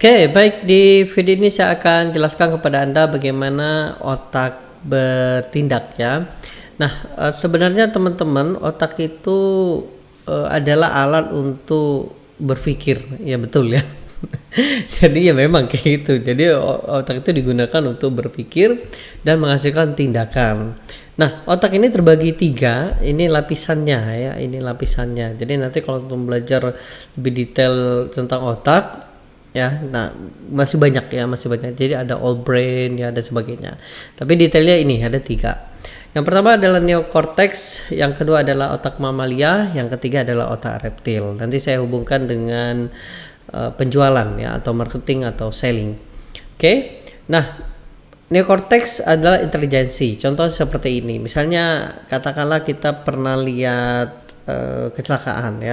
Oke, baik, di video ini saya akan jelaskan kepada Anda bagaimana otak bertindak ya. Nah, sebenarnya teman-teman, otak itu adalah alat untuk berpikir, ya betul ya. Jadi ya memang kayak gitu. Jadi otak itu digunakan untuk berpikir dan menghasilkan tindakan. Nah, otak ini terbagi 3, ini lapisannya ya, ini lapisannya. Jadi nanti kalau untuk belajar lebih detail tentang otak ya, nah masih banyak ya, masih banyak. Jadi ada all brain ya, dan sebagainya. Tapi detailnya ini ada 3. Yang pertama adalah neokortex, yang kedua adalah otak mamalia, yang ketiga adalah otak reptil. Nanti saya hubungkan dengan penjualan ya, atau marketing atau selling. Oke. Nah, neokortex adalah intelijensi. Contoh seperti ini. Misalnya katakanlah kita pernah lihat kecelakaan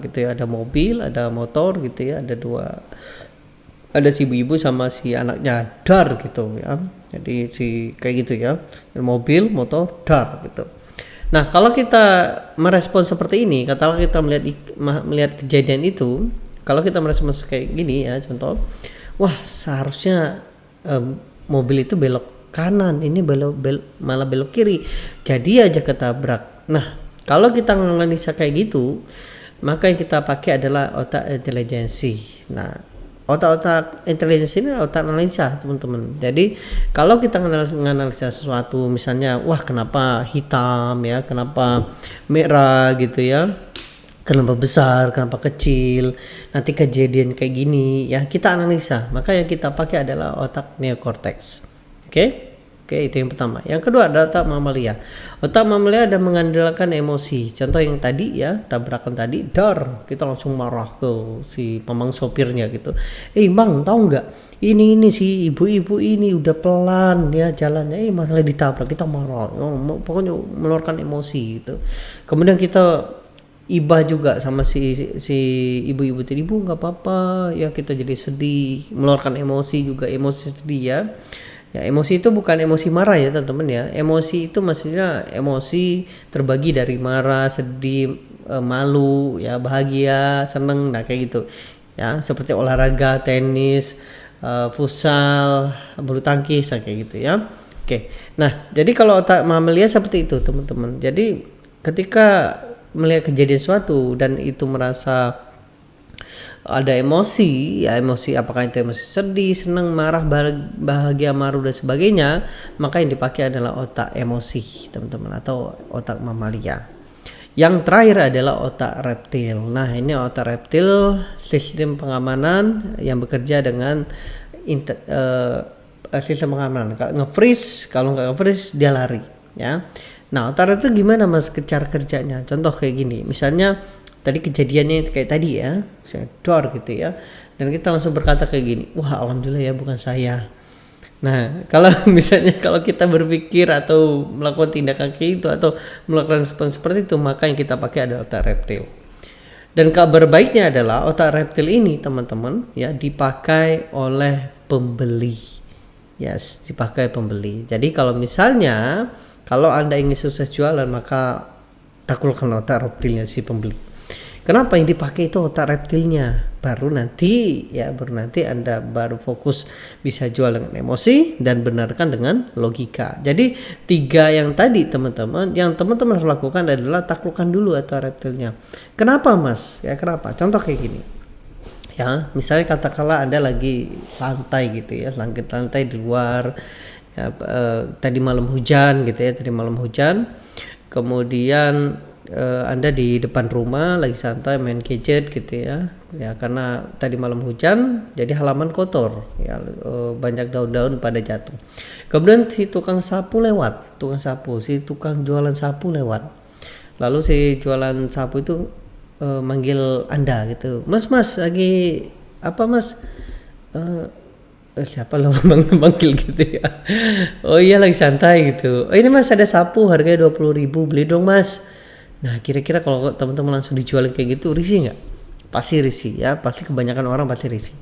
gitu ya, ada mobil, ada motor gitu ya, ada si ibu-ibu sama si anaknya dar gitu ya. Jadi si kayak gitu ya, mobil, motor, dar gitu. Nah, kalau kita merespon seperti ini, katakanlah kita melihat kejadian itu, kalau kita merespon kayak gini ya, contoh, wah seharusnya mobil itu belok kanan, ini malah belok kiri, jadi aja ketabrak. Nah, kalau kita menganalisa kayak gitu, maka yang kita pakai adalah otak intelijensi. Nah, otak-otak intelijensi ini otak analisa, teman-teman. Jadi, kalau kita menganalisa sesuatu, misalnya, wah kenapa hitam ya, kenapa merah gitu ya, kenapa besar, kenapa kecil, nanti kejadian kayak gini ya, kita analisa. Maka yang kita pakai adalah otak neokortex. Oke, itu yang pertama. Yang kedua adalah otak mamalia. Otak mamalia ada mengandalkan emosi. Contoh yang tadi ya, tabrakan tadi, dar, kita langsung marah ke si pemang sopirnya gitu. Bang, tahu nggak? Ini si ibu-ibu ini udah pelan ya jalannya, masalah ditabrak, kita marah. Pokoknya mengeluarkan emosi gitu. Kemudian kita ibah juga sama si ibu-ibu tadi, ibu nggak apa-apa ya, kita jadi sedih, mengeluarkan emosi juga, emosi sedih ya. Ya, emosi itu bukan emosi marah ya teman-teman ya. Emosi itu maksudnya emosi terbagi dari marah, sedih, malu, ya bahagia, seneng, nah kayak gitu. Ya, seperti olahraga, tenis, futsal, bulu tangkis, kayak gitu ya. Oke. Nah, jadi kalau otak mamalia seperti itu teman-teman. Jadi ketika melihat kejadian suatu dan itu merasa ada emosi ya, emosi apakah itu emosi sedih, senang, marah, bahagia, malu dan sebagainya, maka yang dipakai adalah otak emosi teman-teman, atau otak mamalia. Yang terakhir adalah otak reptil. Nah, ini otak reptil, sistem pengamanan yang bekerja dengan sistem pengamanan. Kalau nge-freeze, kalau nggak nge-freeze dia lari ya. Nah, otak reptil gimana mas cara kerjanya? Contoh kayak gini, misalnya tadi kejadiannya kayak tadi ya, saya dor gitu ya, dan kita langsung berkata kayak gini, wah alhamdulillah ya bukan saya. Nah, kalau misalnya kalau kita berpikir atau melakukan tindakan kayak itu atau melakukan seperti itu, maka yang kita pakai adalah otak reptil. Dan kabar baiknya adalah otak reptil ini teman-teman ya dipakai oleh pembeli. Yes, dipakai pembeli. Jadi kalau misalnya kalau Anda ingin sukses jualan, maka taklukkan otak reptilnya si pembeli. Kenapa yang dipakai itu otak reptilnya? Baru nanti Anda baru fokus bisa jual dengan emosi dan benarkan dengan logika. Jadi 3 yang tadi teman-teman, yang teman-teman harus lakukan adalah taklukkan dulu otak reptilnya. Kenapa mas? Ya kenapa? Contoh kayak gini. Ya, misalnya katakanlah Anda lagi santai gitu ya, santai di luar. Ya, tadi malam hujan gitu ya, kemudian Anda di depan rumah lagi santai main gadget gitu ya, karena tadi malam hujan jadi halaman kotor ya, banyak daun-daun pada jatuh. Kemudian si tukang jualan sapu lewat, lalu si jualan sapu itu manggil Anda gitu, mas lagi apa mas? Siapa lo manggil gitu ya? Oh iya lagi santai gitu. Oh ini mas ada sapu harganya 20.000, beli dong mas. Nah kira-kira kalau teman-teman langsung dijualin kayak gitu, risih nggak? Pasti risih ya, pasti kebanyakan orang pasti risih.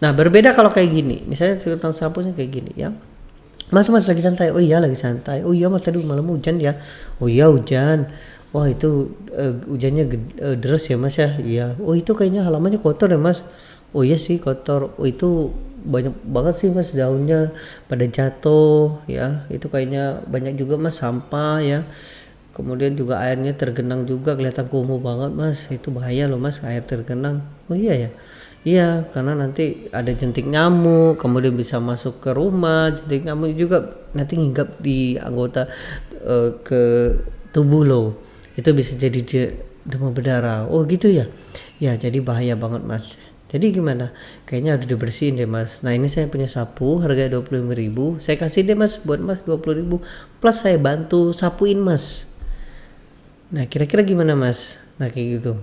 Nah berbeda kalau kayak gini, misalnya tukang sapunya kayak gini ya, mas lagi santai, oh iya lagi santai, oh iya mas tadi malam hujan ya, oh iya hujan, wah itu hujannya deras ya mas ya, iya, oh itu kayaknya halamannya kotor ya mas, Oh iya sih kotor. Oh itu banyak banget sih mas daunnya pada jatuh ya. Itu kayaknya banyak juga mas sampah ya. Kemudian juga airnya tergenang juga kelihatan kumuh banget mas. Itu bahaya loh mas air tergenang. Oh iya ya. Iya, karena nanti ada jentik nyamuk, kemudian bisa masuk ke rumah, jentik nyamuk juga nanti nginggap di anggota ke tubuh lo. Itu bisa jadi demam berdarah. Oh gitu ya. Ya, jadi bahaya banget, Mas. Jadi gimana? Kayaknya harus dibersihin deh, Mas. Nah, ini saya punya sapu harga 25.000. Saya kasih deh, Mas, buat Mas 20.000 plus saya bantu sapuin, Mas. Nah, kira-kira gimana, Mas? Nah, kayak gitu.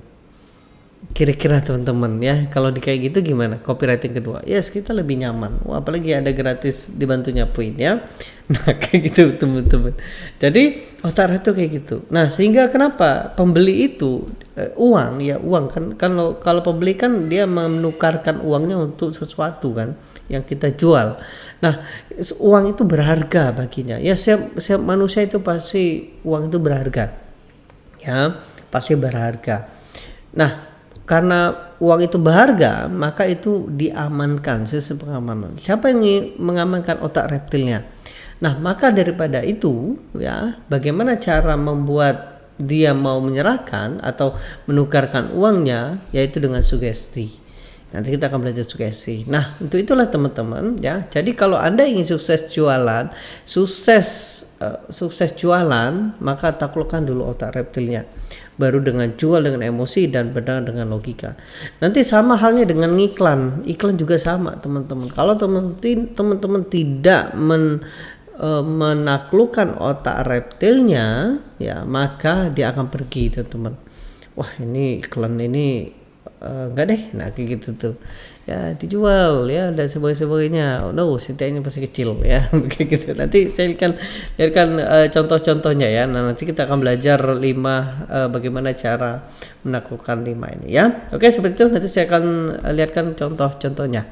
Kira-kira teman-teman ya kalau di kayak gitu gimana copywriting kedua yes kita lebih nyaman. Wah, apalagi ada gratis dibantu nyapuin ya. Nah kayak gitu teman-teman, jadi otak itu kayak gitu. Nah sehingga kenapa pembeli itu uang ya uang kan kalau pembeli kan dia menukarkan uangnya untuk sesuatu kan yang kita jual. Nah uang itu berharga baginya ya, setiap manusia itu pasti uang itu berharga ya, pasti berharga. Nah karena uang itu berharga, maka itu diamankan, sistem pengamanan. Siapa yang mengamankan otak reptilnya? Nah, maka daripada itu, ya, bagaimana cara membuat dia mau menyerahkan atau menukarkan uangnya, yaitu dengan sugesti. Nanti kita akan belajar sugesti. Nah, untuk itulah teman-teman, ya. Jadi kalau Anda ingin sukses jualan, sukses jualan, maka taklukkan dulu otak reptilnya. Baru dengan jual dengan emosi dan benar dengan logika. Nanti sama halnya dengan iklan juga sama teman-teman. Kalau teman-teman tidak menaklukkan otak reptilnya ya, maka dia akan pergi teman-teman. Wah ini iklan ini enggak deh, nah kayak gitu tuh ya, dijual ya dan sebagainya. Oh no, sintanya pasti kecil ya kayak gitu. Nanti saya lihatkan contoh-contohnya ya. Nah nanti kita akan belajar 5 bagaimana cara menaklukkan 5 ini ya. Oke seperti itu, nanti saya akan lihatkan contoh-contohnya.